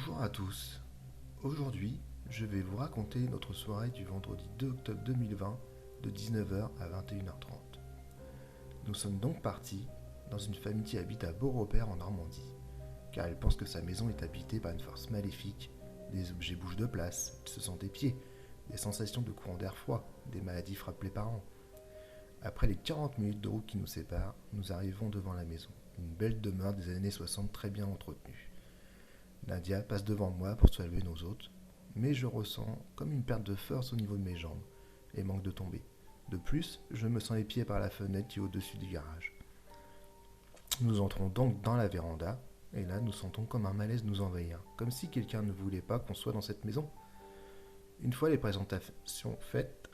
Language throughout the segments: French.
Bonjour à tous. Aujourd'hui, je vais vous raconter notre soirée du vendredi 2 octobre 2020 de 19h à 21h30. Nous sommes donc partis dans une famille qui habite à Beaurepaire en Normandie, car elle pense que sa maison est habitée par une force maléfique. Des objets bougent de place, ils se sentent des pieds, des sensations de courant d'air froid, des maladies frappent les parents. Après les 40 minutes de route qui nous séparent, nous arrivons devant la maison, une belle demeure des années 60 très bien entretenue. Nadia passe devant moi pour saluer nos hôtes, mais je ressens comme une perte de force au niveau de mes jambes et manque de tomber. De plus, je me sens épié par la fenêtre qui est au-dessus du garage. Nous entrons donc dans la véranda, et là nous sentons comme un malaise nous envahir, comme si quelqu'un ne voulait pas qu'on soit dans cette maison. Une fois les présentations faites,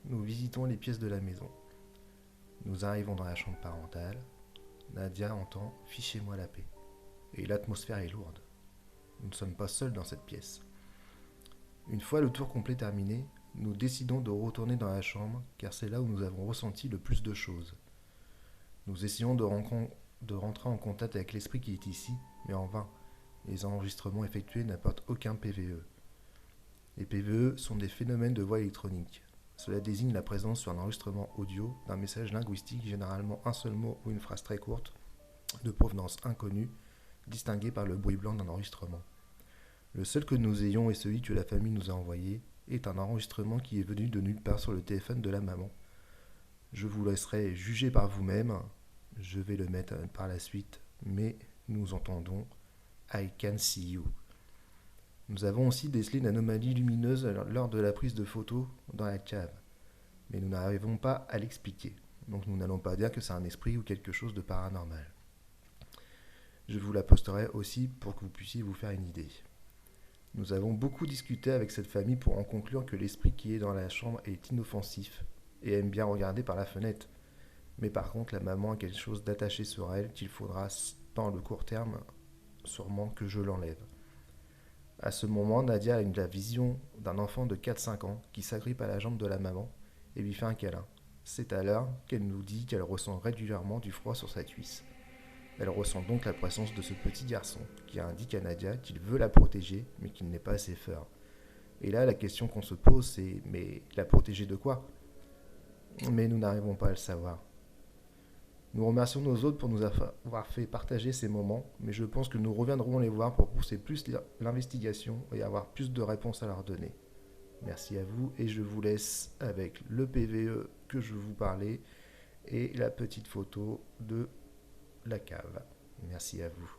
nous visitons les pièces de la maison. Nous arrivons dans la chambre parentale. Nadia entend « Fichez-moi la paix ». Et l'atmosphère est lourde. Nous ne sommes pas seuls dans cette pièce. Une fois le tour complet terminé, nous décidons de retourner dans la chambre car c'est là où nous avons ressenti le plus de choses. Nous essayons de rentrer en contact avec l'esprit qui est ici, mais en vain. Les enregistrements effectués n'apportent aucun PVE. Les PVE sont des phénomènes de voix électronique. Cela désigne la présence sur un enregistrement audio d'un message linguistique, généralement un seul mot ou une phrase très courte, de provenance inconnue, distingué par le bruit blanc d'un enregistrement. Le seul que nous ayons est celui que la famille nous a envoyé, est un enregistrement qui est venu de nulle part sur le téléphone de la maman. Je vous laisserai juger par vous-même, je vais le mettre par la suite, mais nous entendons I can see you. Nous avons aussi décelé une anomalie lumineuse lors de la prise de photos dans la cave, mais nous n'arrivons pas à l'expliquer, donc nous n'allons pas dire que c'est un esprit ou quelque chose de paranormal. Je vous la posterai aussi pour que vous puissiez vous faire une idée. Nous avons beaucoup discuté avec cette famille pour en conclure que l'esprit qui est dans la chambre est inoffensif et aime bien regarder par la fenêtre. Mais par contre, la maman a quelque chose d'attaché sur elle qu'il faudra, dans le court terme, sûrement que je l'enlève. À ce moment, Nadia a la vision d'un enfant de 4-5 ans qui s'agrippe à la jambe de la maman et lui fait un câlin. C'est alors qu'elle nous dit qu'elle ressent régulièrement du froid sur sa cuisse. Elle ressent donc la présence de ce petit garçon qui indique à Nadia qu'il veut la protéger mais qu'il n'est pas assez fort. Et là, la question qu'on se pose, c'est mais la protéger de quoi? Mais nous n'arrivons pas à le savoir. Nous remercions nos hôtes pour nous avoir fait partager ces moments, mais je pense que nous reviendrons les voir pour pousser plus l'investigation et avoir plus de réponses à leur donner. Merci à vous et je vous laisse avec le PVE que je vous parlais et la petite photo de la cave. Merci à vous.